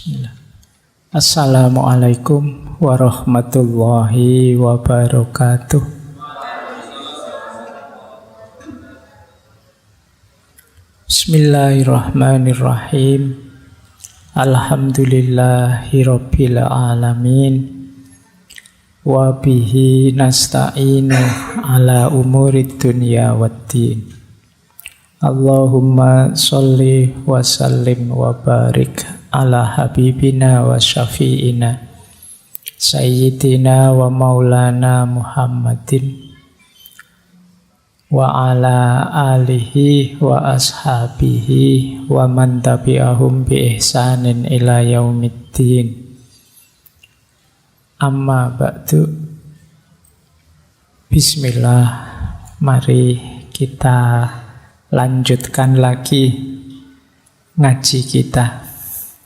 Bismillah. Assalamualaikum warahmatullahi wabarakatuh. Bismillahirrahmanirrahim. Alhamdulillahirabbil alamin. Wa bihi nasta'inu ala umurid dunya waddin. Allahumma sholli wa sallim wa barik ala habibina wa syafi'ina sayyidina wa maulana Muhammadin wa ala alihi wa ashabihi wa man tabi'ahum bi ihsanin ila yaumiddin. Amma ba'du. Bismillah, mari kita lanjutkan lagi ngaji kita,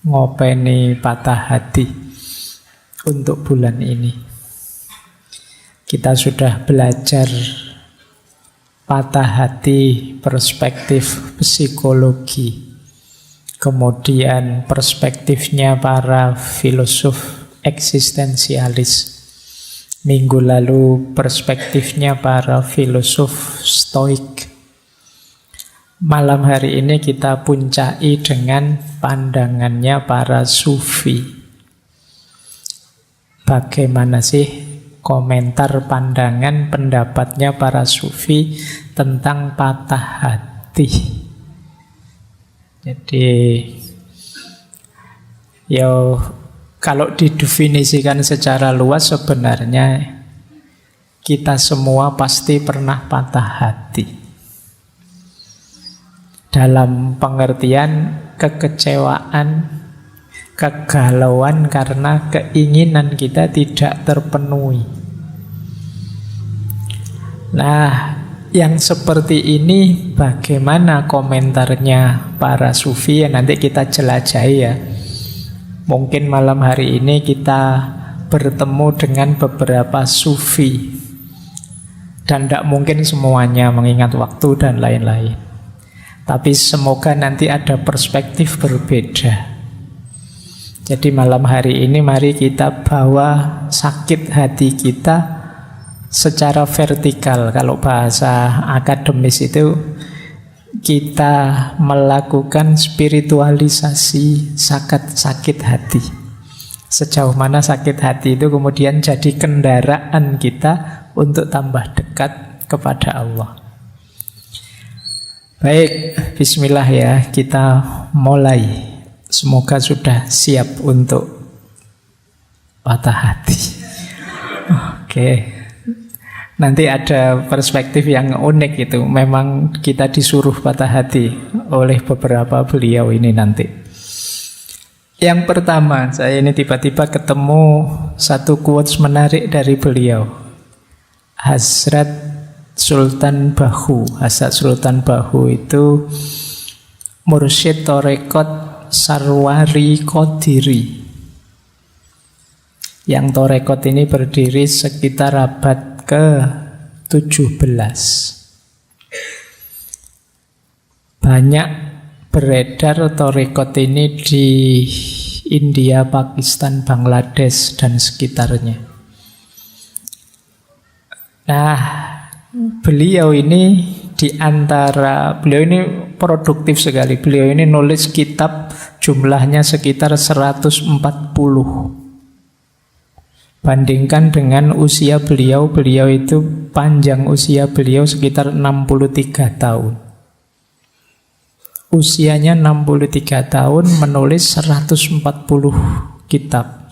ngopeni patah hati untuk bulan ini. Kita sudah belajar patah hati, perspektif psikologi, kemudian perspektifnya para filosof eksistensialis. Minggu lalu perspektifnya para filosof stoik. Malam hari ini kita puncai dengan pandangannya para sufi. Bagaimana sih komentar, pandangan, pendapatnya para sufi tentang patah hati? Jadi, kalau didefinisikan secara luas sebenarnya kita semua pasti pernah patah hati. Dalam pengertian kekecewaan, kegalauan karena keinginan kita tidak terpenuhi. Nah, yang seperti ini bagaimana komentarnya para sufi? Nanti kita jelajahi ya. Mungkin malam hari ini kita bertemu dengan beberapa sufi. Dan tidak mungkin semuanya mengingat waktu dan lain-lain. Tapi semoga nanti ada perspektif berbeda. Jadi malam hari ini mari kita bawa sakit hati kita secara vertikal. Kalau bahasa akademis itu kita melakukan spiritualisasi sakit hati. Sejauh mana sakit hati itu kemudian jadi kendaraan kita untuk tambah dekat kepada Allah. Baik, bismillah ya, kita mulai. Semoga sudah siap untuk patah hati. Oke. Nanti ada perspektif yang unik itu. Memang kita disuruh patah hati oleh beberapa beliau ini nanti. Yang pertama, saya ini tiba-tiba ketemu satu quotes menarik dari beliau. Hazrat Sultan Bahu. Hazrat Sultan Bahu itu mursyid Torekot Sarwari Qadiri. Yang Torekot ini berdiri sekitar abad ke-17. Banyak beredar Torekot ini di India, Pakistan, Bangladesh, dan sekitarnya. Nah, beliau ini produktif sekali. Beliau ini nulis kitab jumlahnya sekitar 140. Bandingkan dengan usia beliau itu panjang usia beliau sekitar 63 tahun. Usianya 63 tahun menulis 140 kitab.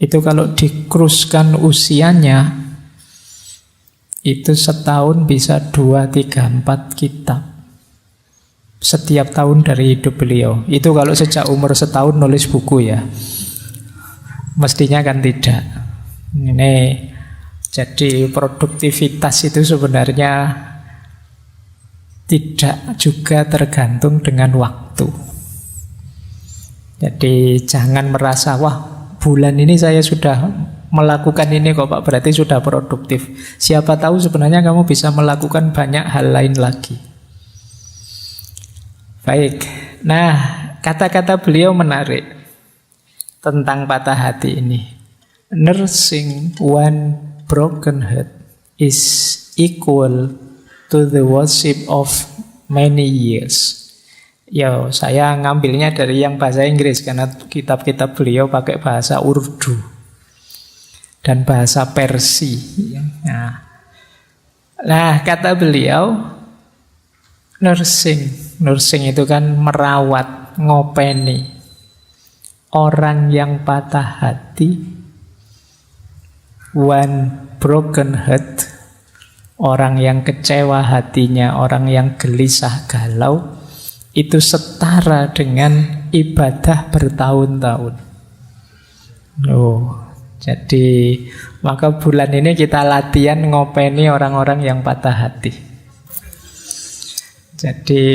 Itu kalau dikruskan usianya itu setahun bisa 2, 3, 4 kitab setiap tahun dari hidup beliau. Itu kalau sejak umur setahun nulis buku ya. Mestinya kan tidak. Ini jadi produktivitas itu sebenarnya tidak juga tergantung dengan waktu. Jadi jangan merasa, wah bulan ini saya sudah melakukan ini kok Pak, berarti sudah produktif. Siapa tahu sebenarnya kamu bisa melakukan banyak hal lain lagi. Baik, nah kata-kata beliau menarik. tentang patah hati ini. Nursing one broken heart is equal to the worship of many years. Ya, saya ngambilnya dari yang bahasa Inggris karena kitab-kitab beliau pakai bahasa Urdu dan bahasa Persia. Nah, kata beliau, nursing itu kan merawat, ngopeni. Orang yang patah hati, one broken heart, orang yang kecewa hatinya, orang yang gelisah galau, itu setara dengan ibadah bertahun-tahun. Jadi maka bulan ini kita latihan ngopeni orang-orang yang patah hati. Jadi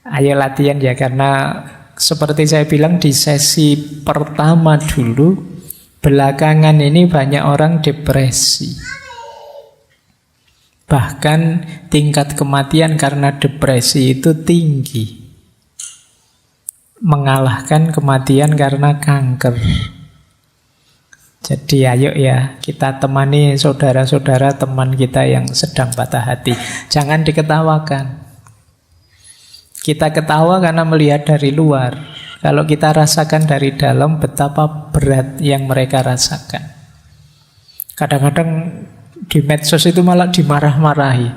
ayo latihan ya, karena seperti saya bilang di sesi pertama dulu, belakangan ini banyak orang depresi. Bahkan tingkat kematian karena depresi itu tinggi, mengalahkan kematian karena kanker. Jadi ayo ya, kita temani saudara-saudara teman kita yang sedang patah hati. Jangan diketawakan. Kita ketawa karena melihat dari luar. Kalau kita rasakan dari dalam, betapa berat yang mereka rasakan. Kadang-kadang di medsos itu malah dimarah-marahi.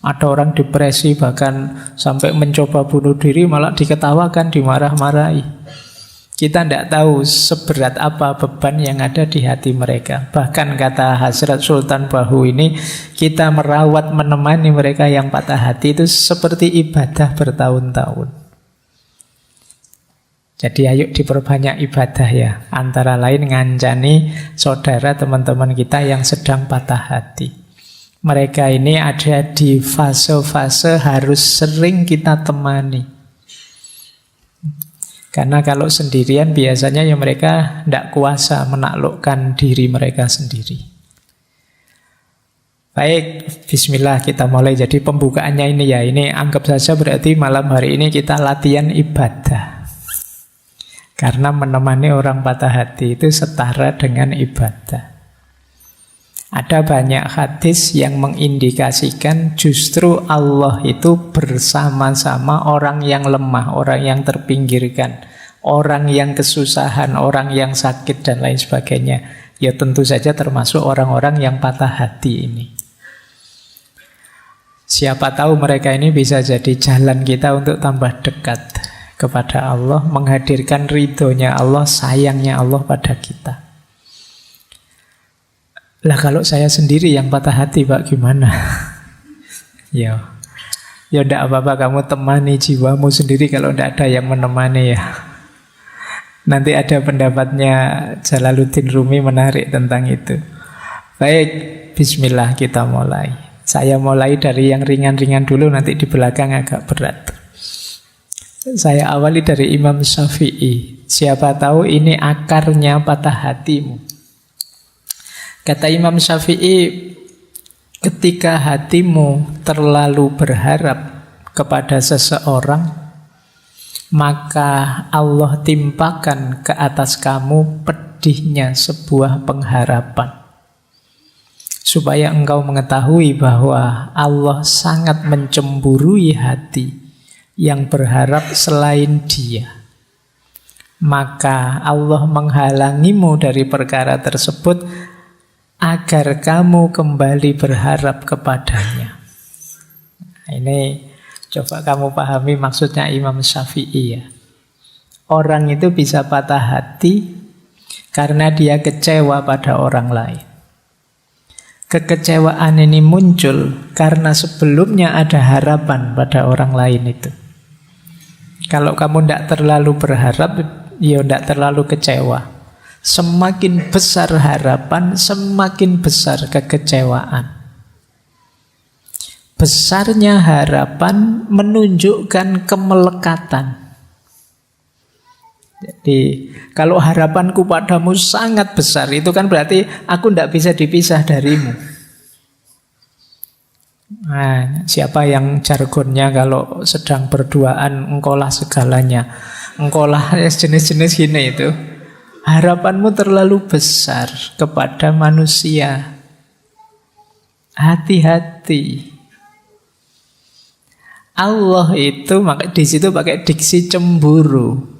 Ada orang depresi bahkan sampai mencoba bunuh diri, malah diketawakan, dimarah-marahi. Kita tidak tahu seberat apa beban yang ada di hati mereka. Bahkan kata Hazrat Sultan Bahu ini, kita merawat, menemani mereka yang patah hati itu seperti ibadah bertahun-tahun. Jadi ayo diperbanyak ibadah ya. Antara lain ngancani saudara teman-teman kita yang sedang patah hati. Mereka ini ada di fase-fase harus sering kita temani. Karena kalau sendirian biasanya ya mereka tidak kuasa menaklukkan diri mereka sendiri. Baik, bismillah kita mulai. Jadi pembukaannya ini ya, ini anggap saja berarti malam hari ini kita latihan ibadah. Karena menemani orang patah hati itu setara dengan ibadah. Ada banyak hadis yang mengindikasikan justru Allah itu bersama-sama orang yang lemah, orang yang terpinggirkan, orang yang kesusahan, orang yang sakit dan lain sebagainya. Ya tentu saja termasuk orang-orang yang patah hati ini. Siapa tahu mereka ini bisa jadi jalan kita untuk tambah dekat kepada Allah, menghadirkan ridhonya Allah, sayangnya Allah pada kita. Lah kalau saya sendiri yang patah hati Pak, gimana? Ya enggak apa-apa, kamu temani jiwamu sendiri kalau enggak ada yang menemani ya. Nanti ada pendapatnya Jalaluddin Rumi menarik tentang itu. Baik, bismillah kita mulai. Saya mulai dari yang ringan-ringan dulu, nanti di belakang agak berat. Saya awali dari Imam Syafi'i. Siapa tahu ini akarnya patah hatimu. Kata Imam Syafi'i, ketika hatimu terlalu berharap kepada seseorang, maka Allah timpakan ke atas kamu pedihnya sebuah pengharapan. Supaya engkau mengetahui bahwa Allah sangat mencemburui hati yang berharap selain Dia. Maka Allah menghalangimu dari perkara tersebut agar kamu kembali berharap kepadanya. Ini coba kamu pahami maksudnya Imam Syafi'i ya. Orang itu bisa patah hati karena dia kecewa pada orang lain. Kekecewaan ini muncul karena sebelumnya ada harapan pada orang lain itu. Kalau kamu tidak terlalu berharap, ya tidak terlalu kecewa. Semakin besar harapan, semakin besar kekecewaan. Besarnya harapan menunjukkan kemelekatan. Jadi kalau harapanku padamu sangat besar, itu kan berarti aku tidak bisa dipisah darimu. Nah, siapa yang jargonnya kalau sedang berduaan engkaulah segalanya. engkolah jenis-jenis gini itu. Harapanmu terlalu besar kepada manusia. Hati-hati. Allah itu di situ pakai diksi cemburu.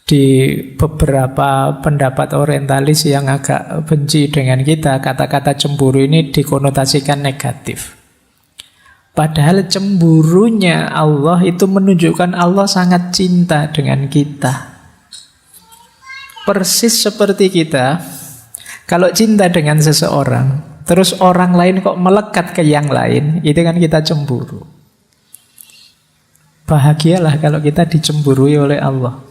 Di beberapa pendapat orientalis yang agak benci dengan kita, kata-kata cemburu ini dikonotasikan negatif. Padahal cemburunya Allah itu menunjukkan Allah sangat cinta dengan kita. Persis seperti kita, kalau cinta dengan seseorang, terus orang lain kok melekat ke yang lain, itu kan kita cemburu. Bahagialah kalau kita dicemburui oleh Allah.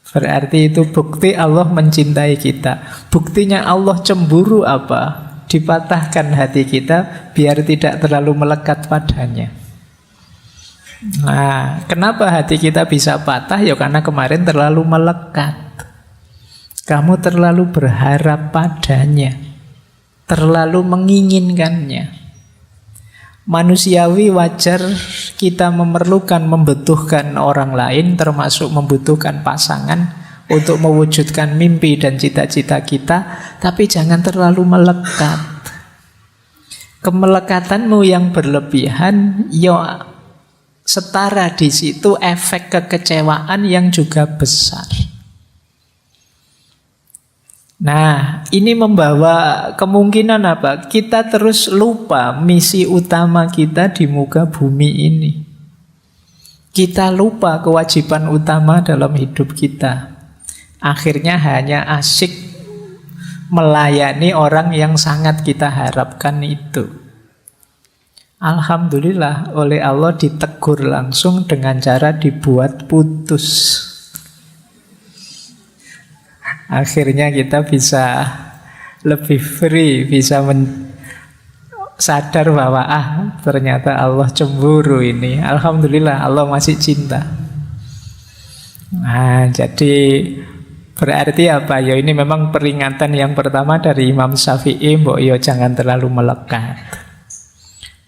Berarti itu bukti Allah mencintai kita. Buktinya Allah cemburu apa? Dipatahkan hati kita biar tidak terlalu melekat padanya. Nah, kenapa hati kita bisa patah? Ya karena kemarin terlalu melekat. Kamu terlalu berharap padanya, terlalu menginginkannya. Manusiawi wajar kita memerlukan, membutuhkan orang lain, termasuk membutuhkan pasangan untuk mewujudkan mimpi dan cita-cita kita, tapi jangan terlalu melekat. Kemelekatanmu yang berlebihan, ya setara di situ efek kekecewaan yang juga besar. Nah, ini membawa kemungkinan apa? Kita terus lupa misi utama kita di muka bumi ini. Kita lupa kewajiban utama dalam hidup kita. Akhirnya hanya asyik melayani orang yang sangat kita harapkan itu. Alhamdulillah, oleh Allah ditegur langsung dengan cara dibuat putus. Akhirnya kita bisa lebih free, bisa sadar bahwa ternyata Allah cemburu ini. Alhamdulillah Allah masih cinta. Nah, jadi berarti apa? Ya ini memang peringatan yang pertama dari Imam Syafi'i, mbok yo jangan terlalu melekat.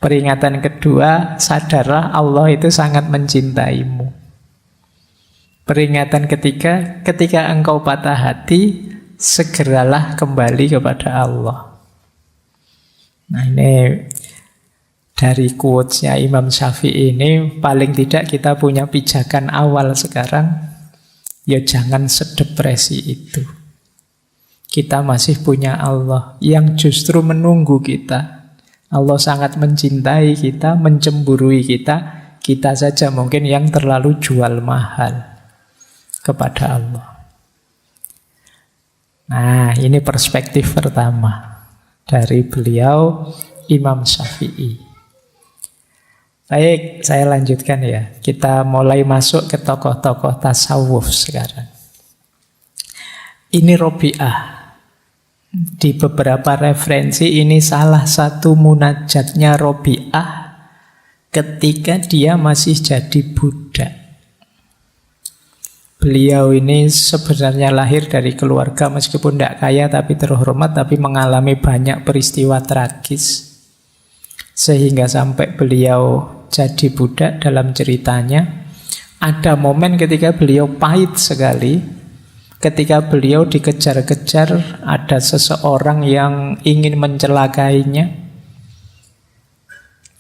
Peringatan kedua, sadarlah Allah itu sangat mencintaimu. Peringatan ketiga, ketika engkau patah hati, segeralah kembali kepada Allah. Nah, ini dari quotes-nya Imam Syafi'i ini, paling tidak kita punya pijakan awal sekarang, ya jangan sedepresi itu. Kita masih punya Allah yang justru menunggu kita. Allah sangat mencintai kita, mencemburui kita. Kita saja mungkin yang terlalu jual mahal kepada Allah. Nah, ini perspektif pertama dari beliau Imam Syafi'i. Baik, saya lanjutkan ya. Kita mulai masuk ke tokoh-tokoh tasawuf sekarang. Ini Robi'ah. Di beberapa referensi ini salah satu munajatnya Robi'ah ketika dia masih jadi budak. Beliau ini sebenarnya lahir dari keluarga meskipun tidak kaya tapi terhormat, tapi mengalami banyak peristiwa tragis sehingga sampai beliau jadi budak. Dalam ceritanya ada momen ketika beliau pahit sekali, ketika beliau dikejar-kejar, ada seseorang yang ingin mencelakainya,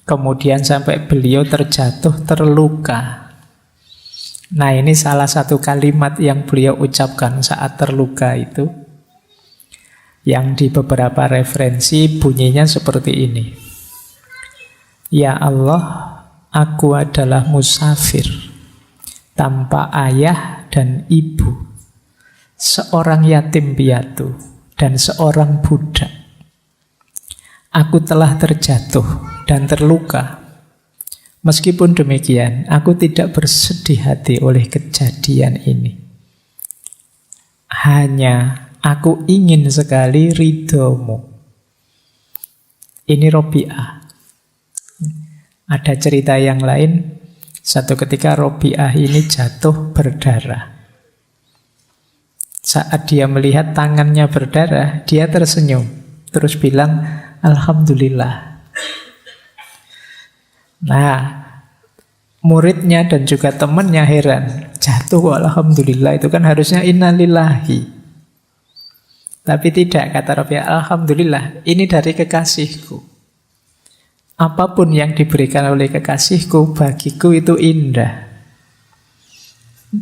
kemudian sampai beliau terjatuh, terluka. Nah, ini salah satu kalimat yang beliau ucapkan saat terluka itu, yang di beberapa referensi bunyinya seperti ini. Ya Allah, aku adalah musafir, tanpa ayah dan ibu, seorang yatim piatu, dan seorang budak. Aku telah terjatuh dan terluka. Meskipun demikian, aku tidak bersedih hati oleh kejadian ini. Hanya aku ingin sekali ridhomu. Ini Robi'ah. Ada cerita yang lain. Satu ketika Robi'ah ini jatuh berdarah. Saat dia melihat tangannya berdarah, dia tersenyum. Terus bilang, Alhamdulillah. Nah, muridnya dan juga temannya heran. Jatuh kok alhamdulillah, itu kan harusnya innalillahi. Tapi tidak, kata Rabi'ah, alhamdulillah, ini dari kekasihku. Apapun yang diberikan oleh kekasihku, bagiku itu indah.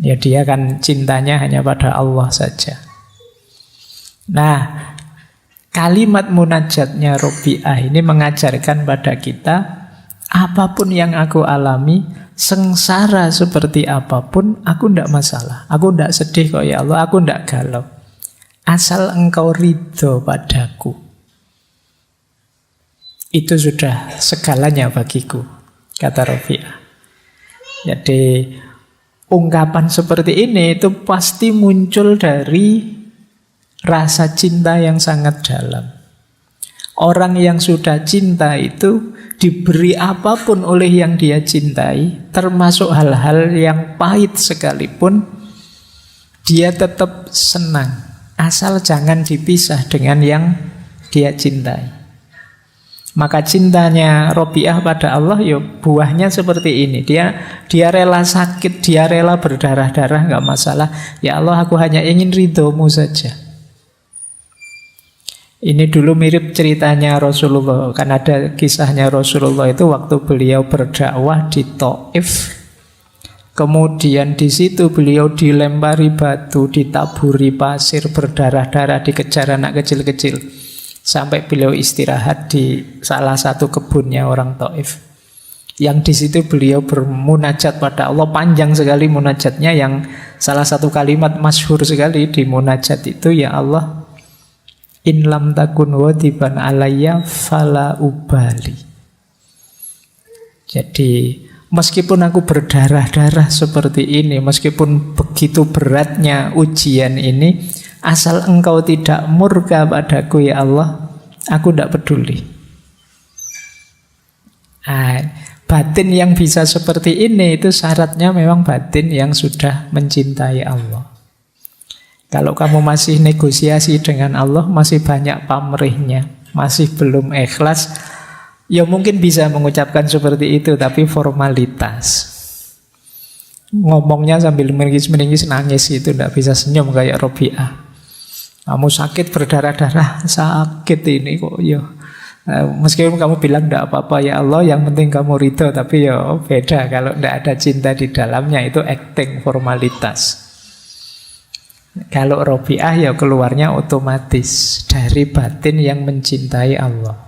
Ya dia kan cintanya hanya pada Allah saja. Nah, kalimat munajatnya Rabi'ah ini mengajarkan pada kita, apapun yang aku alami, sengsara seperti apapun, aku tidak masalah. Aku tidak sedih kok ya Allah, aku tidak galau. Asal engkau ridho padaku, itu sudah segalanya bagiku, kata Rabi'ah. Jadi ungkapan seperti ini itu pasti muncul dari rasa cinta yang sangat dalam. Orang yang sudah cinta itu diberi apapun oleh yang dia cintai, termasuk hal-hal yang pahit sekalipun, dia tetap senang. Asal jangan dipisah dengan yang dia cintai. Maka cintanya Rabi'ah pada Allah, ya buahnya seperti ini. Dia rela sakit, dia rela berdarah-darah, nggak masalah. Ya Allah, aku hanya ingin ridhomu saja. Ini dulu mirip ceritanya Rasulullah. Kan ada kisahnya Rasulullah itu waktu beliau berdakwah di Thaif. Kemudian di situ beliau dilempari batu, ditaburi pasir, berdarah-darah, dikejar anak kecil-kecil. Sampai beliau istirahat di salah satu kebunnya orang Thaif. Yang di situ beliau bermunajat pada Allah, panjang sekali munajatnya, yang salah satu kalimat masyhur sekali di munajat itu, ya Allah, in lam takun wadiban alayya fala ubali. Jadi meskipun aku berdarah-darah seperti ini, meskipun begitu beratnya ujian ini, asal engkau tidak murka padaku ya Allah, aku tidak peduli. Batin yang bisa seperti ini itu syaratnya memang batin yang sudah mencintai Allah. Kalau kamu masih negosiasi dengan Allah, masih banyak pamrihnya, masih belum ikhlas, ya mungkin bisa mengucapkan seperti itu, tapi formalitas. Ngomongnya sambil meringis-meringis, nangis, itu tidak bisa senyum kayak Rabi'ah. Kamu sakit, berdarah-darah, sakit ini kok ya. Meskipun kamu bilang tidak apa-apa ya Allah, yang penting kamu ridho, tapi ya beda kalau tidak ada cinta di dalamnya, itu acting, formalitas. Kalau Rabi'ah ya keluarnya otomatis dari batin yang mencintai Allah.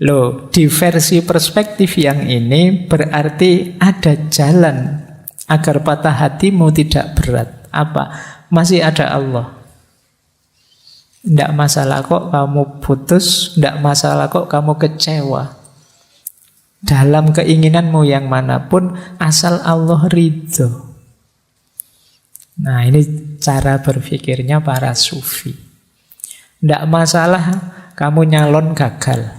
Loh, di versi perspektif yang ini berarti ada jalan agar patah hatimu tidak berat. Apa? Masih ada Allah. Tidak masalah kok kamu putus, tidak masalah kok kamu kecewa. Dalam keinginanmu yang manapun, asal Allah ridho. Nah, ini cara berpikirnya para sufi. Tidak masalah kamu nyalon gagal.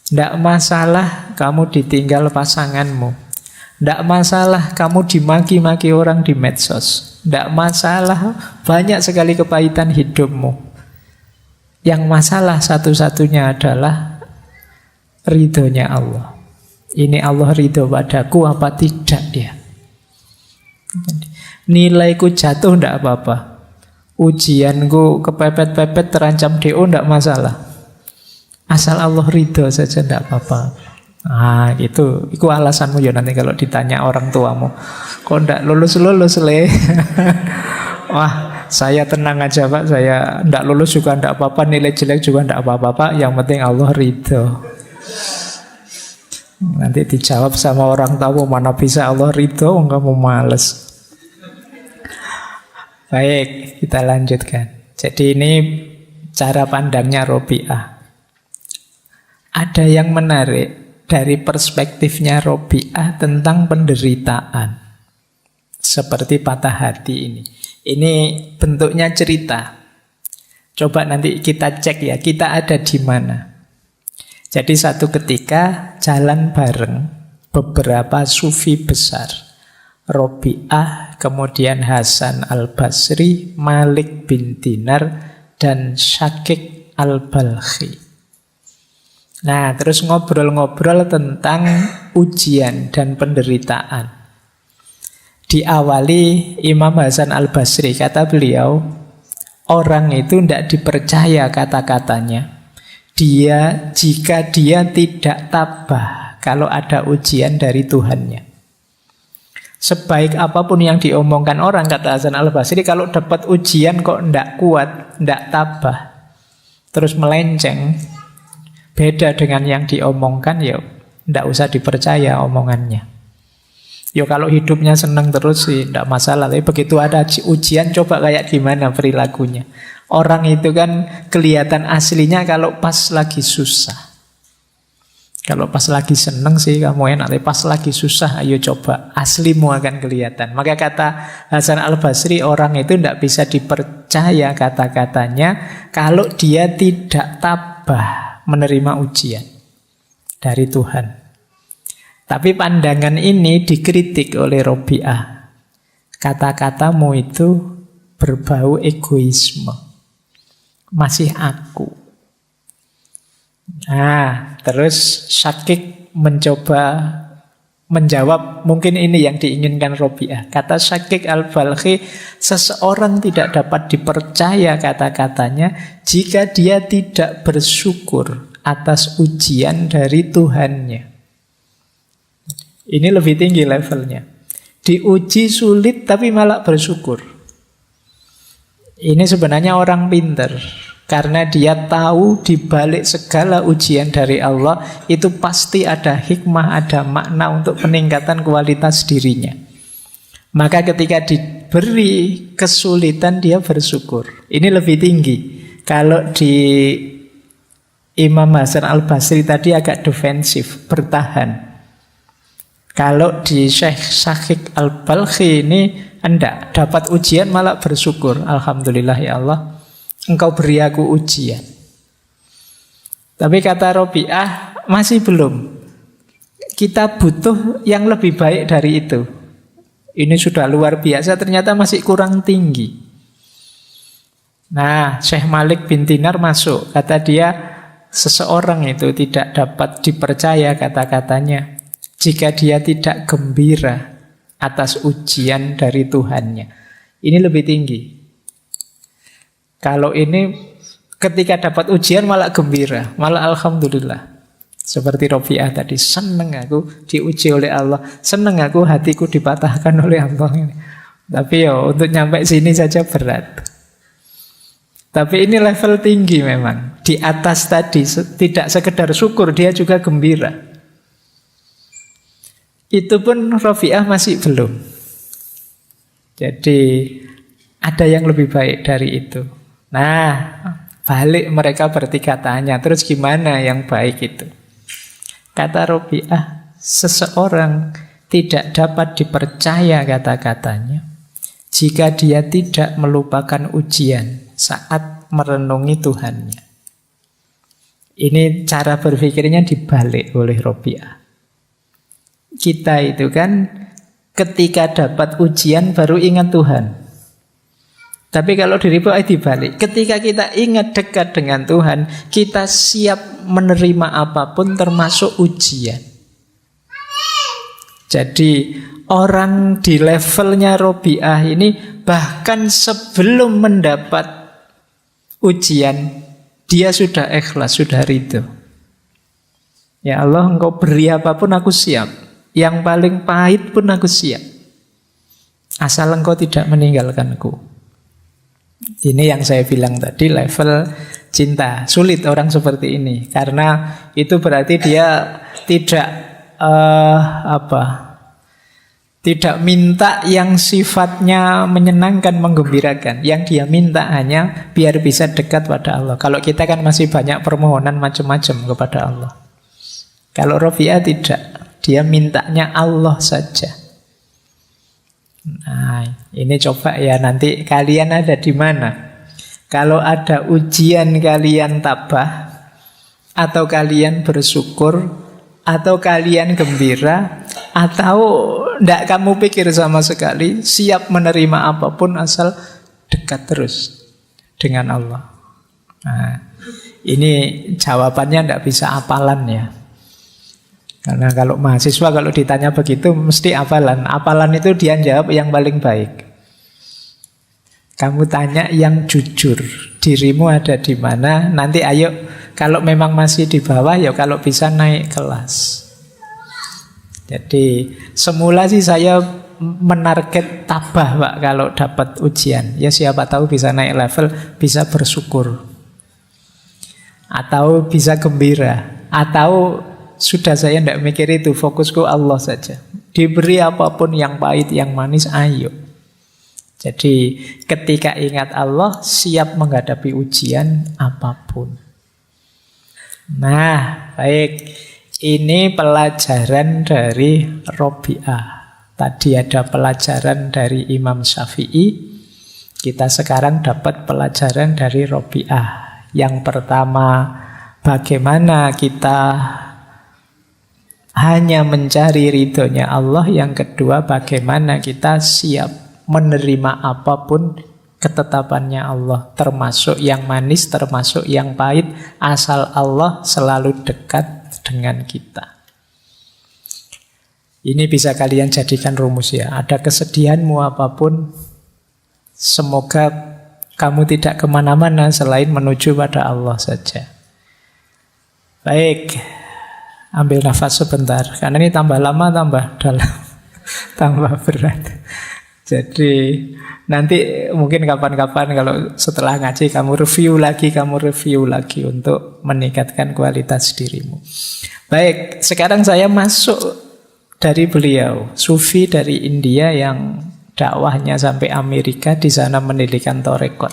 Tidak masalah kamu ditinggal pasanganmu. Tidak masalah kamu dimaki-maki orang di medsos. Tidak masalah banyak sekali kepahitan hidupmu. Yang masalah satu-satunya adalah ridhonya Allah. Ini Allah ridho padaku apa tidak ya? Nilaiku jatuh tidak apa-apa. Ujianku kepepet-pepet terancam DO tidak masalah. Asal Allah ridho saja tidak apa-apa. Itu alasanmu ya nanti kalau ditanya orang tuamu. Kok tidak lulus-lulus le? Wah, saya tenang aja Pak, saya tidak lulus juga tidak apa-apa, nilai jelek juga tidak apa-apa Pak, yang penting Allah ridho. Nanti dijawab sama orang tua, mana bisa Allah ridho, kamu males. Baik, kita lanjutkan. Jadi ini cara pandangnya Rabi'ah. Ada yang menarik dari perspektifnya Rabi'ah tentang penderitaan. Seperti patah hati ini. Ini bentuknya cerita. Coba nanti kita cek ya, kita ada di mana. Jadi satu ketika jalan bareng beberapa sufi besar. Rabi'ah, kemudian Hasan al-Basri, Malik bin Dinar, dan Syakik al-Balkhi. Nah, terus ngobrol-ngobrol tentang ujian dan penderitaan. Diawali Imam Hasan Al-Basri, kata beliau, orang itu tidak dipercaya kata-katanya. Jika dia tidak tabah kalau ada ujian dari Tuhannya. Sebaik apapun yang diomongkan orang, kata Hasan Al-Basri, kalau dapat ujian kok tidak kuat, tidak tabah, terus melenceng, beda dengan yang diomongkan, ya tidak usah dipercaya omongannya. Ya kalau hidupnya senang terus sih tidak masalah. Tapi begitu ada ujian, coba kayak gimana perilakunya. Orang itu kan kelihatan aslinya kalau pas lagi susah. Kalau pas lagi senang sih kamu enak, tapi pas lagi susah, ayo coba, aslimu akan kelihatan. Maka kata Hasan Al-Basri, orang itu tidak bisa dipercaya kata-katanya kalau dia tidak tabah menerima ujian dari Tuhan. Tapi pandangan ini dikritik oleh Robi'ah. Kata-katamu itu berbau egoisme. Masih aku. Nah, terus Syakik mencoba menjawab, mungkin ini yang diinginkan Robi'ah. Kata Syakik Al-Balkhi, seseorang tidak dapat dipercaya kata-katanya jika dia tidak bersyukur atas ujian dari Tuhannya. Ini lebih tinggi levelnya. Diuji sulit tapi malah bersyukur. Ini sebenarnya orang pintar. Karena dia tahu di balik segala ujian dari Allah itu pasti ada hikmah, ada makna untuk peningkatan kualitas dirinya. Maka ketika diberi kesulitan dia bersyukur. Ini lebih tinggi. Kalau di Imam Hasan Al-Basri tadi agak defensif, bertahan. Kalau di Syekh Syakik Al-Balkhi ini enggak, dapat ujian malah bersyukur. Alhamdulillah ya Allah, Engkau beri aku ujian. Tapi kata Robi'ah, masih belum. Kita butuh yang lebih baik dari itu. Ini sudah luar biasa, ternyata masih kurang tinggi. Nah, Syekh Malik bin Dinar masuk. Kata dia, seseorang itu tidak dapat dipercaya kata-katanya jika dia tidak gembira atas ujian dari Tuhannya. Ini lebih tinggi. Kalau ini ketika dapat ujian malah gembira, malah alhamdulillah. Seperti Robi'ah tadi, senang aku diuji oleh Allah, senang aku hatiku dipatahkan oleh Allah ini. Tapi ya untuk nyampe sini saja berat. Tapi ini level tinggi memang. Di atas tadi tidak sekedar syukur, dia juga gembira. Itu pun Robi'ah masih belum. Jadi ada yang lebih baik dari itu. Nah, balik mereka bertiga tanya, terus gimana yang baik itu? Kata Robi'ah, seseorang tidak dapat dipercaya kata-katanya jika dia tidak melupakan ujian saat merenungi Tuhannya. Ini cara berpikirnya dibalik oleh Robi'ah. Kita itu kan ketika dapat ujian baru ingat Tuhan. Tapi kalau di Robi'ah dibalik, ketika kita ingat dekat dengan Tuhan, kita siap menerima apapun termasuk ujian. Jadi orang di levelnya Robi'ah ini bahkan sebelum mendapat ujian, dia sudah ikhlas, sudah ridho. Ya Allah, Engkau beri apapun aku siap. Yang paling pahit pun aku siap. Asal Engkau tidak meninggalkanku. Ini yang saya bilang tadi, level cinta. Sulit orang seperti ini. Karena itu berarti dia tidak tidak minta yang sifatnya menyenangkan, menggembirakan. Yang dia minta hanya biar bisa dekat pada Allah. Kalau kita kan masih banyak permohonan macam-macam kepada Allah. Kalau Robi'ah tidak. Dia mintanya Allah saja. Nah, ini coba ya nanti kalian ada di mana? Kalau ada ujian kalian tabah, atau kalian bersyukur, atau kalian gembira, atau tidak kamu pikir sama sekali, siap menerima apapun asal dekat terus dengan Allah. Nah, Ini jawabannya tidak bisa hafalan ya. Karena kalau mahasiswa kalau ditanya begitu mesti hafalan. Hafalan itu dia jawab yang paling baik. Kamu tanya yang jujur, dirimu ada di mana? Nanti ayo, kalau memang masih di bawah ya kalau bisa naik kelas. Jadi semula sih saya menarget tabah Pak kalau dapat ujian. Ya siapa tahu bisa naik level, bisa bersyukur. Atau bisa gembira. Atau sudah saya tidak mikir itu, fokusku Allah saja. Diberi apapun yang pahit, yang manis, ayo. Jadi ketika ingat Allah, siap menghadapi ujian apapun. Nah, baik. Ini pelajaran dari Robi'ah. Tadi ada pelajaran dari Imam Syafi'i. Kita sekarang dapat pelajaran dari Robi'ah. Yang pertama, bagaimana kita hanya mencari ridhonya Allah. Yang kedua, bagaimana kita siap menerima apapun ketetapannya Allah, termasuk yang manis, termasuk yang pahit, asal Allah selalu dekat dengan kita. Ini bisa kalian jadikan rumus ya. Ada kesedihanmu apapun, semoga kamu tidak kemana-mana selain menuju pada Allah saja. Baik, ambil nafas sebentar, karena ini tambah lama tambah dalam, tambah berat. Jadi nanti mungkin kapan-kapan kalau setelah ngaji kamu review lagi untuk meningkatkan kualitas dirimu. Baik, sekarang saya masuk dari beliau, sufi dari India yang dakwahnya sampai Amerika, di sana mendirikan Torekot.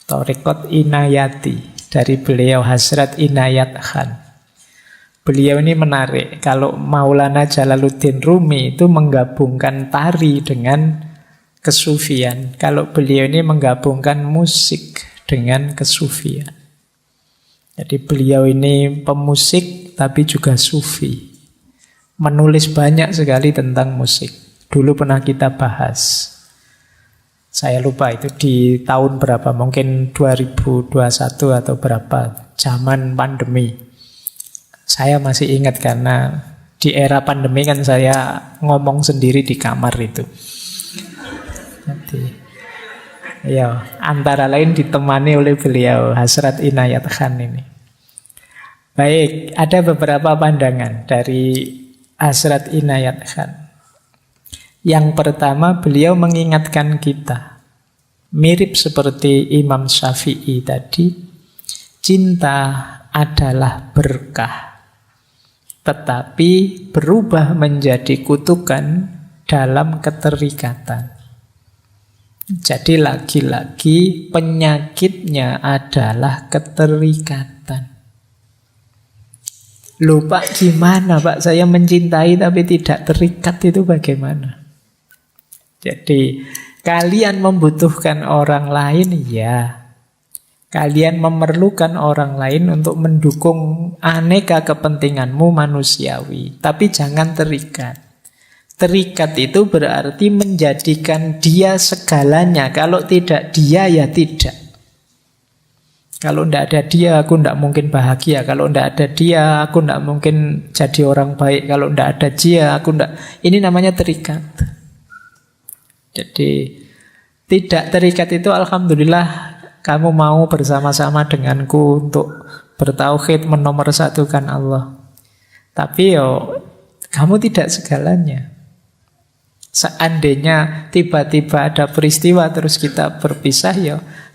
Torekot Inayati dari beliau Hazrat Inayat Khan. Beliau ini menarik. Kalau Maulana Jalaluddin Rumi itu menggabungkan tari dengan kesufian. Kalau beliau ini menggabungkan musik dengan kesufian. Jadi beliau ini pemusik tapi juga sufi. Menulis banyak sekali tentang musik. Dulu pernah kita bahas. Saya lupa itu di tahun berapa. Mungkin 2021 atau berapa. Zaman pandemi. Saya masih ingat karena di era pandemi kan saya ngomong sendiri di kamar itu. Jadi, ya, antara lain ditemani oleh beliau Hazrat Inayat Khan ini. Baik, ada beberapa pandangan dari Hazrat Inayat Khan. Yang pertama, beliau mengingatkan kita, mirip seperti Imam Syafi'i tadi, cinta adalah berkah. Tetapi berubah menjadi kutukan dalam keterikatan. Jadi lagi-lagi penyakitnya adalah keterikatan. Lupa gimana Pak, saya mencintai tapi tidak terikat, itu bagaimana? Jadi kalian membutuhkan orang lain, ya. Kalian memerlukan orang lain untuk mendukung aneka kepentinganmu manusiawi. Tapi jangan terikat. Terikat itu berarti menjadikan dia segalanya. Kalau tidak dia, ya tidak. Kalau tidak ada dia, aku tidak mungkin bahagia. Kalau tidak ada dia, aku tidak mungkin jadi orang baik. Kalau tidak ada dia, aku tidak. Ini namanya terikat. Jadi tidak terikat itu alhamdulillah. Kamu mau bersama-sama denganku untuk bertauhid, menomorsatukan Allah. Tapi kamu tidak segalanya. Seandainya tiba-tiba ada peristiwa terus kita berpisah,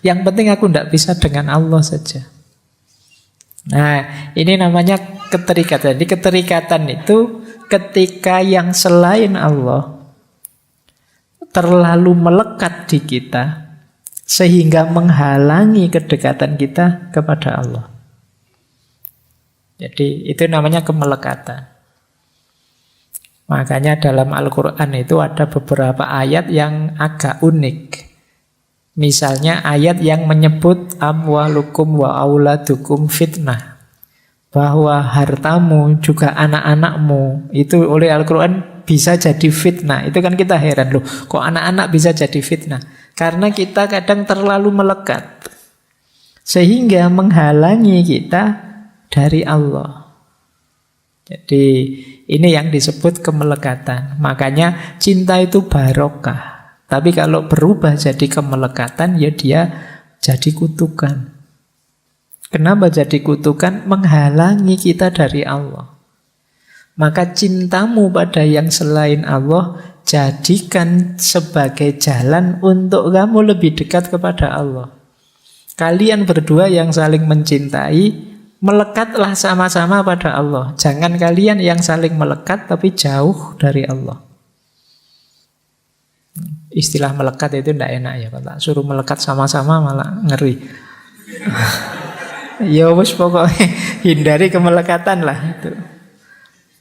yang penting aku tidak bisa dengan Allah saja. Nah, ini namanya keterikatan. Jadi keterikatan itu ketika yang selain Allah terlalu melekat di kita, sehingga menghalangi kedekatan kita kepada Allah. Jadi itu namanya kemelekatan. Makanya dalam Al-Quran itu ada beberapa ayat yang agak unik. Misalnya ayat yang menyebut amwalukum wa auladukum fitnah. Bahwa hartamu juga anak-anakmu itu oleh Al-Quran bisa jadi fitnah. Itu kan kita heran loh, kok anak-anak bisa jadi fitnah? Karena kita kadang terlalu melekat. sehingga menghalangi kita dari Allah. Jadi ini yang disebut kemelekatan. Makanya cinta itu barokah. Tapi kalau berubah jadi kemelekatan, ya dia jadi kutukan. Kenapa jadi kutukan? Menghalangi kita dari Allah. Maka cintamu pada yang selain Allah jadikan sebagai jalan untuk kamu lebih dekat kepada Allah. Kalian berdua yang saling mencintai, melekatlah sama-sama pada Allah. Jangan kalian yang saling melekat tapi jauh dari Allah. Istilah melekat itu tidak enak ya, kalau suruh melekat sama-sama malah ngeri. Ya wis pokoknya hindari kemelekatan lah itu.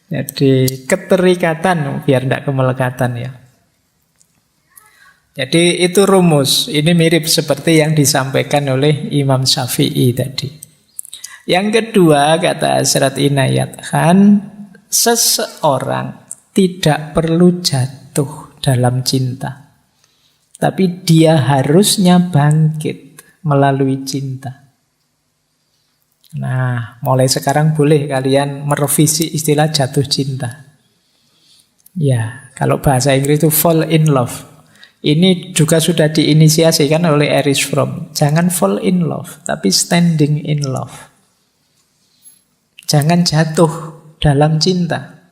Jadi keterikatan biar tidak kemelekatan ya. Jadi itu rumus. Ini mirip seperti yang disampaikan oleh Imam Syafi'i tadi. Yang kedua kata Hasrat Inayat Khan, seseorang tidak perlu jatuh dalam cinta, tapi dia harusnya bangkit melalui cinta. Nah, mulai sekarang boleh kalian merevisi istilah jatuh cinta. Ya, kalau bahasa Inggris itu fall in love. Ini juga sudah diinisiasikan oleh Erich Fromm. Jangan fall in love, tapi standing in love. Jangan jatuh dalam cinta,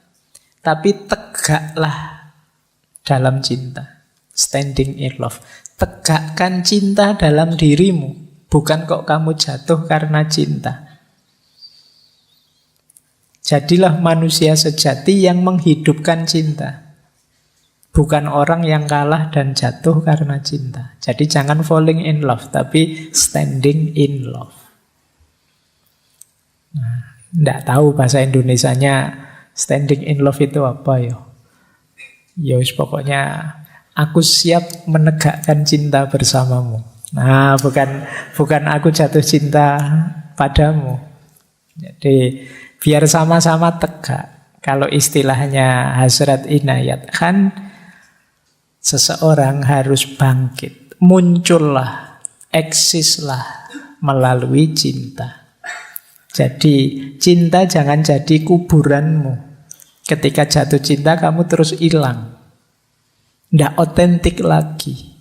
tapi tegaklah dalam cinta. Standing in love. Tegakkan cinta dalam dirimu. Bukan kok kamu jatuh karena cinta. Jadilah manusia sejati yang menghidupkan cinta. Bukan orang yang kalah dan jatuh karena cinta. Jadi jangan falling in love, tapi standing in love. Nah, tidak tahu bahasa Indonesianya standing in love itu apa ya? Ya pokoknya aku siap menegakkan cinta bersamamu. Nah, bukan aku jatuh cinta padamu. Jadi biar sama-sama tegak. Kalau istilahnya Hasrat Inayat Khan, seseorang harus bangkit, muncullah, eksislah melalui cinta. Jadi cinta jangan jadi kuburanmu. Ketika jatuh cinta kamu terus hilang, tidak otentik lagi.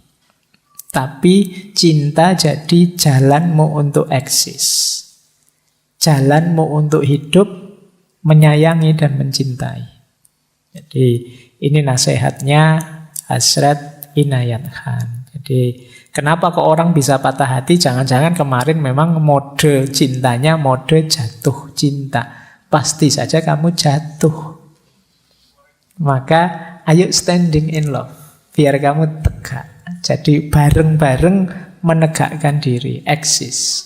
Tapi cinta jadi jalanmu untuk eksis, jalanmu untuk hidup, menyayangi dan mencintai. Jadi ini nasihatnya Hasrat Inayat Khan. Jadi kenapa kok orang bisa patah hati? Jangan-jangan kemarin memang mode cintanya mode jatuh cinta. Pasti saja kamu jatuh. Maka ayo standing in love, biar kamu tegak. Jadi bareng-bareng menegakkan diri, eksis.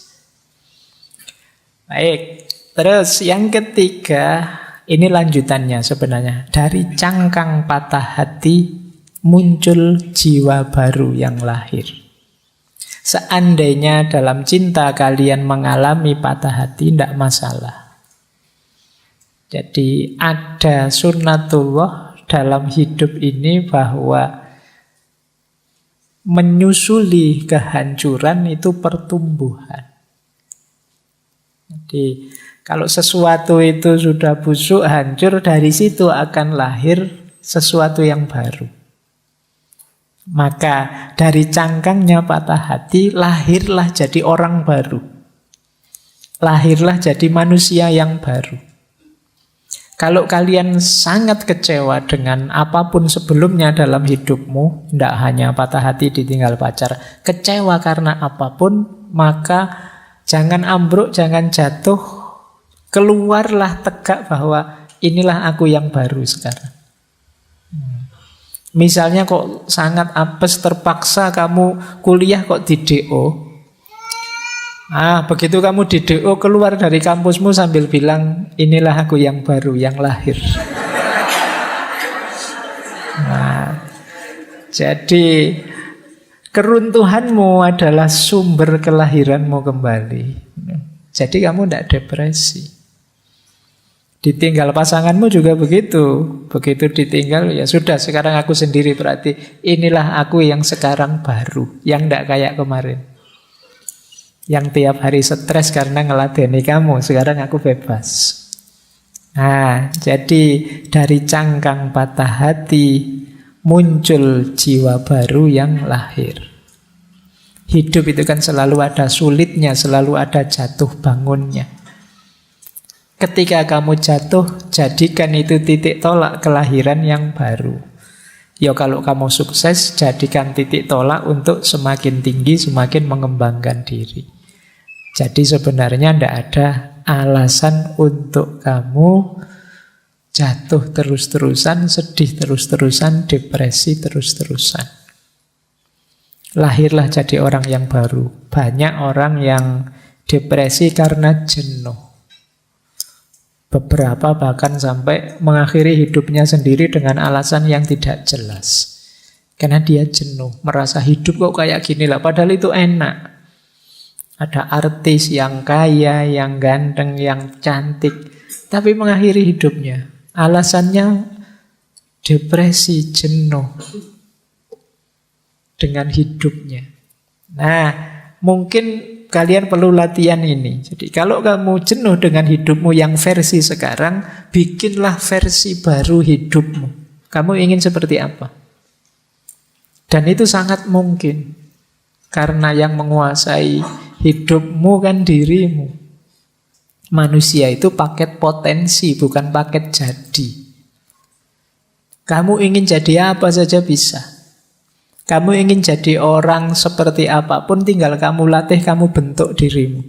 Baik, terus yang ketiga, ini lanjutannya sebenarnya. Dari cangkang patah hati muncul jiwa baru yang lahir. Seandainya dalam cinta kalian mengalami patah hati, tidak masalah. Jadi ada sunnatullah dalam hidup ini bahwa menyusuli kehancuran itu pertumbuhan. Jadi kalau sesuatu itu sudah busuk, hancur, dari situ akan lahir sesuatu yang baru. Maka dari cangkangnya patah hati, lahirlah jadi orang baru. Lahirlah jadi manusia yang baru. Kalau kalian sangat kecewa dengan apapun sebelumnya dalam hidupmu, tidak hanya patah hati ditinggal pacar, kecewa karena apapun, maka jangan ambruk, jangan jatuh, keluarlah tegak bahwa inilah aku yang baru sekarang. Misalnya kok sangat apes, terpaksa kamu kuliah kok di DO. Begitu kamu di DO, keluar dari kampusmu sambil bilang, inilah aku yang baru, yang lahir. Jadi keruntuhanmu adalah sumber kelahiranmu kembali. Jadi kamu tidak depresi. Ditinggal pasanganmu juga begitu. Begitu ditinggal, ya sudah, sekarang aku sendiri, berarti inilah aku yang sekarang baru, yang tidak kayak kemarin. Yang tiap hari stres karena ngeladeni kamu, sekarang aku bebas. Nah, jadi dari cangkang patah hati muncul jiwa baru yang lahir. Hidup itu kan selalu ada sulitnya, selalu ada jatuh bangunnya. Ketika kamu jatuh, jadikan itu titik tolak kelahiran yang baru. Ya kalau kamu sukses, jadikan titik tolak untuk semakin tinggi, semakin mengembangkan diri. Jadi sebenarnya tidak ada alasan untuk kamu jatuh terus-terusan, sedih terus-terusan, depresi terus-terusan. Lahirlah jadi orang yang baru. Banyak orang yang depresi karena jenuh. Beberapa bahkan sampai mengakhiri hidupnya sendiri dengan alasan yang tidak jelas. Karena dia jenuh, merasa hidup kok kayak gini lah, padahal itu enak. Ada artis yang kaya, yang ganteng, yang cantik, tapi mengakhiri hidupnya. Alasannya depresi, jenuh dengan hidupnya. Nah, mungkin kalian perlu latihan ini. Jadi kalau kamu jenuh dengan hidupmu yang versi sekarang, bikinlah versi baru hidupmu. Kamu ingin seperti apa? Dan itu sangat mungkin. Karena yang menguasai hidupmu kan dirimu. Manusia itu paket potensi, bukan paket jadi. Kamu ingin jadi apa saja bisa. Kamu ingin jadi orang seperti apapun, tinggal kamu latih, kamu bentuk dirimu.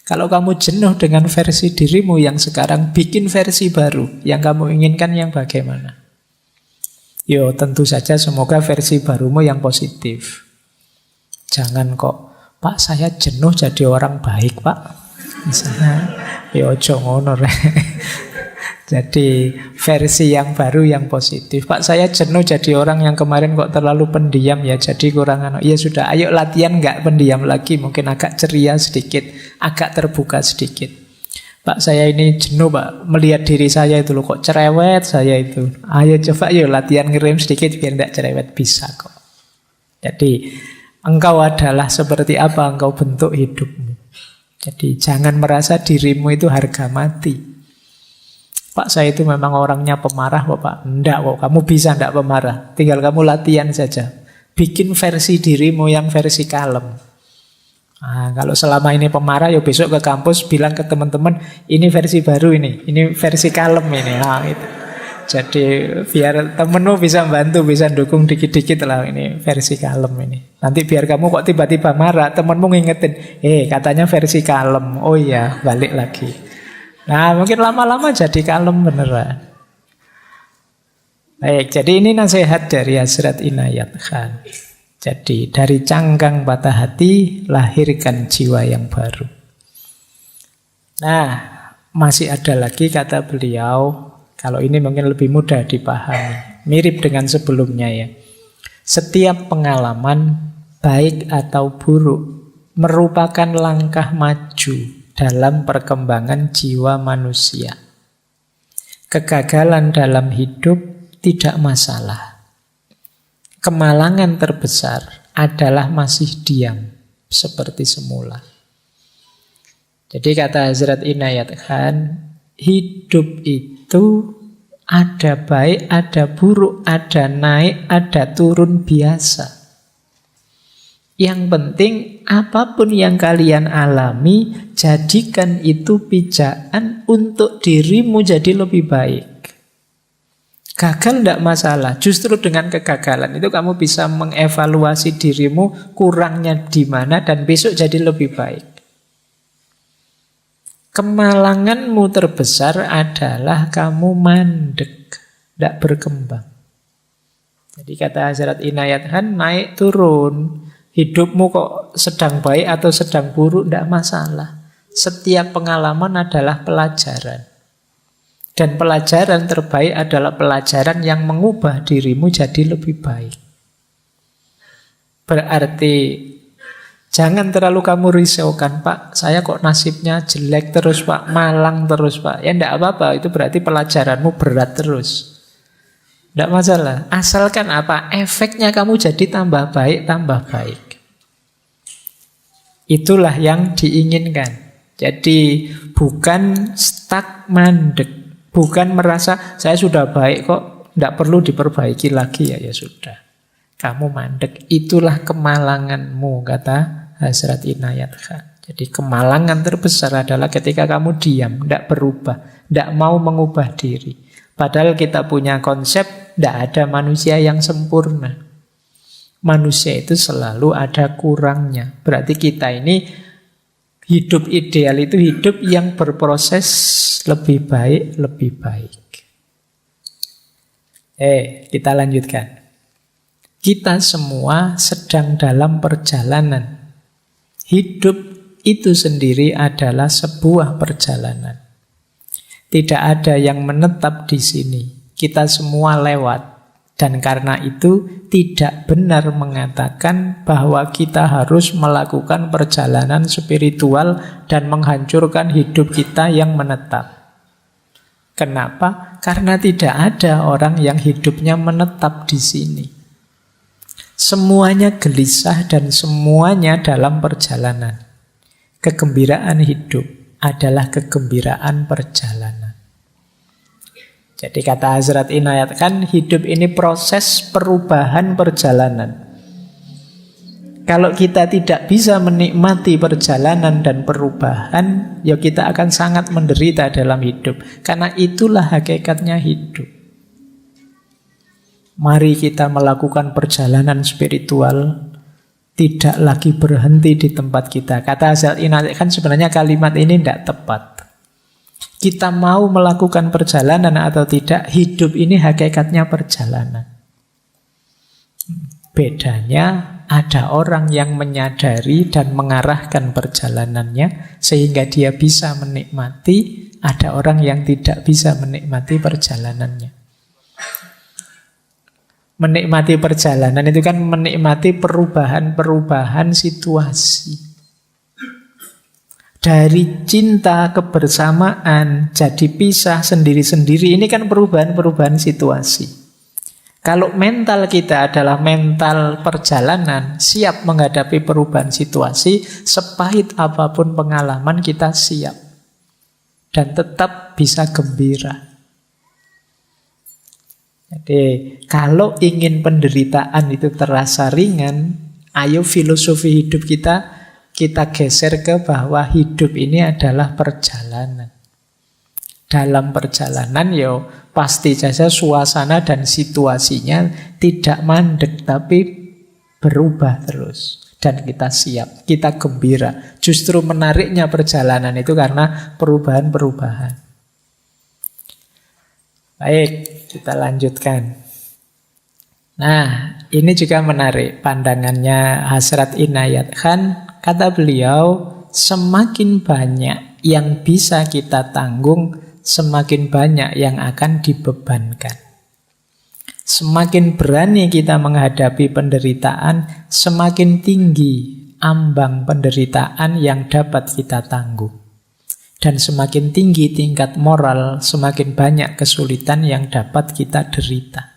Kalau kamu jenuh dengan versi dirimu yang sekarang, bikin versi baru. Yang kamu inginkan yang bagaimana? Yo, tentu saja semoga versi barumu yang positif. Jangan kok, Pak saya jenuh jadi orang baik Pak. Misalnya, yo ojo ngono rek. Jadi versi yang baru yang positif. Pak saya jenuh jadi orang yang kemarin kok terlalu pendiam ya, jadi kurang ya sudah, ayo latihan nggak pendiam lagi, mungkin agak ceria sedikit, agak terbuka sedikit. Pak saya ini jenuh Pak, melihat diri saya itu loh kok cerewet saya itu. Ayo coba yuk latihan ngerem sedikit biar tidak cerewet, bisa kok. Jadi engkau adalah seperti apa engkau bentuk hidupmu. Jadi jangan merasa dirimu itu harga mati. Pak saya itu memang orangnya pemarah kok Pak. Enggak kok, kamu bisa enggak pemarah. Tinggal kamu latihan saja. Bikin versi dirimu yang versi kalem. Nah, kalau selama ini pemarah, ya besok ke kampus bilang ke teman-teman, ini versi baru ini versi kalem ini. Nah, itu. Jadi biar temenmu bisa bantu, bisa dukung dikit-dikit lah, ini versi kalem ini. Nanti biar kamu kok tiba-tiba marah, temenmu ngingetin, katanya versi kalem. Oh iya, balik lagi. Nah, mungkin lama-lama jadi kalem beneran. Baik, jadi ini nasihat dari Hazrat Inayat Khan. Jadi dari cangkang patah hati, lahirkan jiwa yang baru. Nah, masih ada lagi kata beliau, kalau ini mungkin lebih mudah dipahami. Mirip dengan sebelumnya ya. Setiap pengalaman, baik atau buruk, merupakan langkah maju dalam perkembangan jiwa manusia. Kegagalan dalam hidup tidak masalah. Kemalangan terbesar adalah masih diam seperti semula. Jadi kata Hazrat Inayat Khan, hidup itu ada baik, ada buruk, ada naik, ada turun biasa. Yang penting apapun yang kalian alami, jadikan itu pijakan untuk dirimu jadi lebih baik. Gagal tidak masalah, justru dengan kegagalan itu kamu bisa mengevaluasi dirimu, kurangnya di mana, dan besok jadi lebih baik. Kemalanganmu terbesar adalah kamu mandek, tidak berkembang. Jadi kata Hazrat Inayat Khan, naik turun. Hidupmu kok sedang baik atau sedang buruk, tidak masalah. Setiap pengalaman adalah pelajaran. Dan pelajaran terbaik adalah pelajaran yang mengubah dirimu jadi lebih baik. Berarti jangan terlalu kamu risaukan, Pak, saya kok nasibnya jelek terus Pak, malang terus Pak. Ya tidak apa-apa, itu berarti pelajaranmu berat terus. Tidak masalah, asalkan apa? Efeknya kamu jadi tambah baik, tambah baik. Itulah yang diinginkan. Jadi bukan stuck mandek, bukan merasa saya sudah baik kok, tidak perlu diperbaiki lagi ya sudah. Kamu mandek, itulah kemalanganmu, kata Hazrat Inayat Khan. Jadi kemalangan terbesar adalah ketika kamu diam, tidak berubah, tidak mau mengubah diri. Padahal kita punya konsep, tidak ada manusia yang sempurna. Manusia itu selalu ada kurangnya. Berarti kita ini hidup ideal itu hidup yang berproses lebih baik, lebih baik. Kita lanjutkan. Kita semua sedang dalam perjalanan. Hidup itu sendiri adalah sebuah perjalanan. Tidak ada yang menetap di sini. Kita semua lewat. Dan karena itu tidak benar mengatakan bahwa kita harus melakukan perjalanan spiritual dan menghancurkan hidup kita yang menetap. Kenapa? Karena tidak ada orang yang hidupnya menetap di sini. Semuanya gelisah dan semuanya dalam perjalanan. Kegembiraan hidup adalah kegembiraan perjalanan. Jadi kata Hazrat Inayat kan hidup ini proses perubahan perjalanan. Kalau kita tidak bisa menikmati perjalanan dan perubahan, ya kita akan sangat menderita dalam hidup. Karena itulah hakikatnya hidup. Mari kita melakukan perjalanan spiritual, tidak lagi berhenti di tempat kita. Kata Hazrat Inayat kan sebenarnya kalimat ini tidak tepat. Kita mau melakukan perjalanan atau tidak, hidup ini hakikatnya perjalanan. Bedanya ada orang yang menyadari dan mengarahkan perjalanannya sehingga dia bisa menikmati, ada orang yang tidak bisa menikmati perjalanannya. Menikmati perjalanan itu kan menikmati perubahan-perubahan situasi. Dari cinta kebersamaan jadi pisah sendiri-sendiri, ini kan perubahan-perubahan situasi. Kalau mental kita adalah mental perjalanan, siap menghadapi perubahan situasi, sepahit apapun pengalaman kita siap. Dan tetap bisa gembira. Jadi kalau ingin penderitaan itu terasa ringan, ayo filosofi hidup kita geser ke bahwa hidup ini adalah perjalanan. Dalam perjalanan ya pasti saja suasana dan situasinya tidak mandek tapi berubah terus. Dan kita siap, kita gembira. Justru menariknya perjalanan itu karena perubahan-perubahan. Baik, kita lanjutkan. Nah, ini juga menarik pandangannya Hazrat Inayat Khan. Kata beliau, semakin banyak yang bisa kita tanggung, semakin banyak yang akan dibebankan. Semakin berani kita menghadapi penderitaan, semakin tinggi ambang penderitaan yang dapat kita tanggung. Dan semakin tinggi tingkat moral, semakin banyak kesulitan yang dapat kita derita.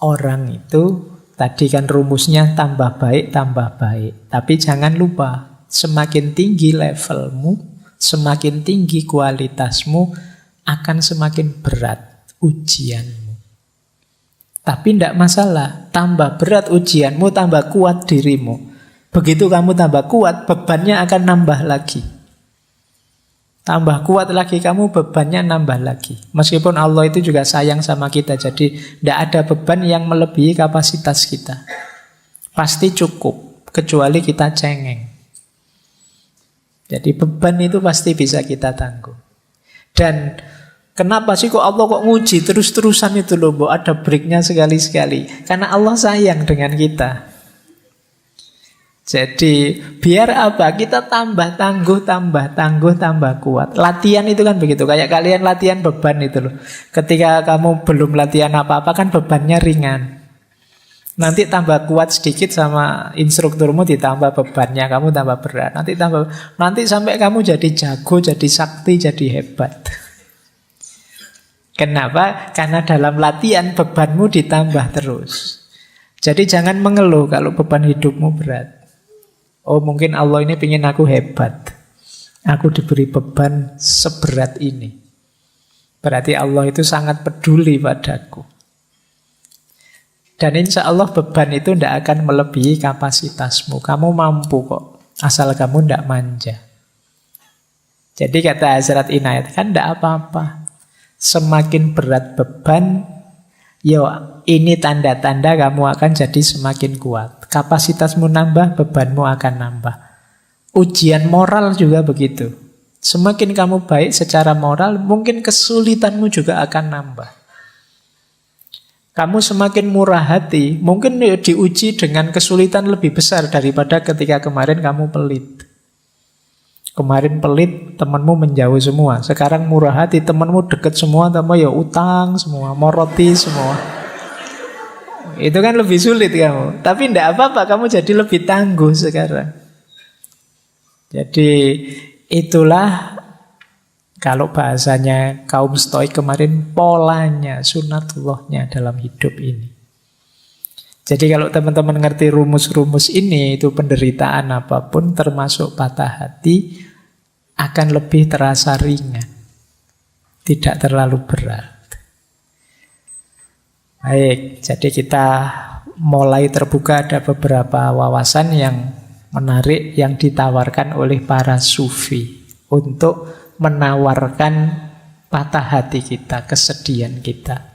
Orang itu tadi kan rumusnya tambah baik, tambah baik. Tapi jangan lupa, semakin tinggi levelmu, semakin tinggi kualitasmu, akan semakin berat ujianmu. Tapi tidak masalah, tambah berat ujianmu, tambah kuat dirimu. Begitu kamu tambah kuat, bebannya akan nambah lagi. Tambah kuat lagi kamu, bebannya nambah lagi. Meskipun Allah itu juga sayang sama kita, jadi tidak ada beban yang melebihi kapasitas kita. Pasti cukup, kecuali kita cengeng. Jadi beban itu pasti bisa kita tanggung. Dan kenapa sih kok Allah kok nguji terus-terusan itu loh, ada breaknya sekali-sekali. Karena Allah sayang dengan kita. Jadi biar apa? Kita tambah tangguh, tambah kuat. Latihan itu kan begitu. Kayak kalian latihan beban itu loh. Ketika kamu belum latihan apa-apa kan bebannya ringan. Nanti tambah kuat sedikit sama instrukturmu ditambah bebannya, kamu tambah berat. Nanti sampai kamu jadi jago, jadi sakti, jadi hebat. Kenapa? Karena dalam latihan bebanmu ditambah terus. Jadi jangan mengeluh kalau beban hidupmu berat. Oh, mungkin Allah ini pengen aku hebat. Aku diberi beban seberat ini. Berarti Allah itu sangat peduli padaku. Dan insya Allah beban itu tidak akan melebihi kapasitasmu. Kamu mampu kok, asal kamu tidak manja. Jadi kata Hazrat Inayat, kan tidak apa-apa. Semakin berat beban, yo ini tanda-tanda kamu akan jadi semakin kuat. Kapasitasmu nambah, bebanmu akan nambah. Ujian moral juga begitu. Semakin kamu baik secara moral, mungkin kesulitanmu juga akan nambah. Kamu semakin murah hati, mungkin diuji dengan kesulitan lebih besar daripada ketika kemarin kamu pelit. Kemarin pelit, temanmu menjauh semua. Sekarang murah hati, temanmu deket semua, temanmu ya utang semua, mau roti semua. Itu kan lebih sulit kamu. Tapi tidak apa-apa, kamu jadi lebih tangguh sekarang. Jadi itulah kalau bahasanya kaum Stoik kemarin, polanya, sunatullahnya dalam hidup ini. Jadi kalau teman-teman ngerti rumus-rumus ini, itu penderitaan apapun termasuk patah hati akan lebih terasa ringan. Tidak terlalu berat. Baik, jadi kita mulai terbuka, ada beberapa wawasan yang menarik yang ditawarkan oleh para sufi untuk menawarkan patah hati kita, kesedihan kita.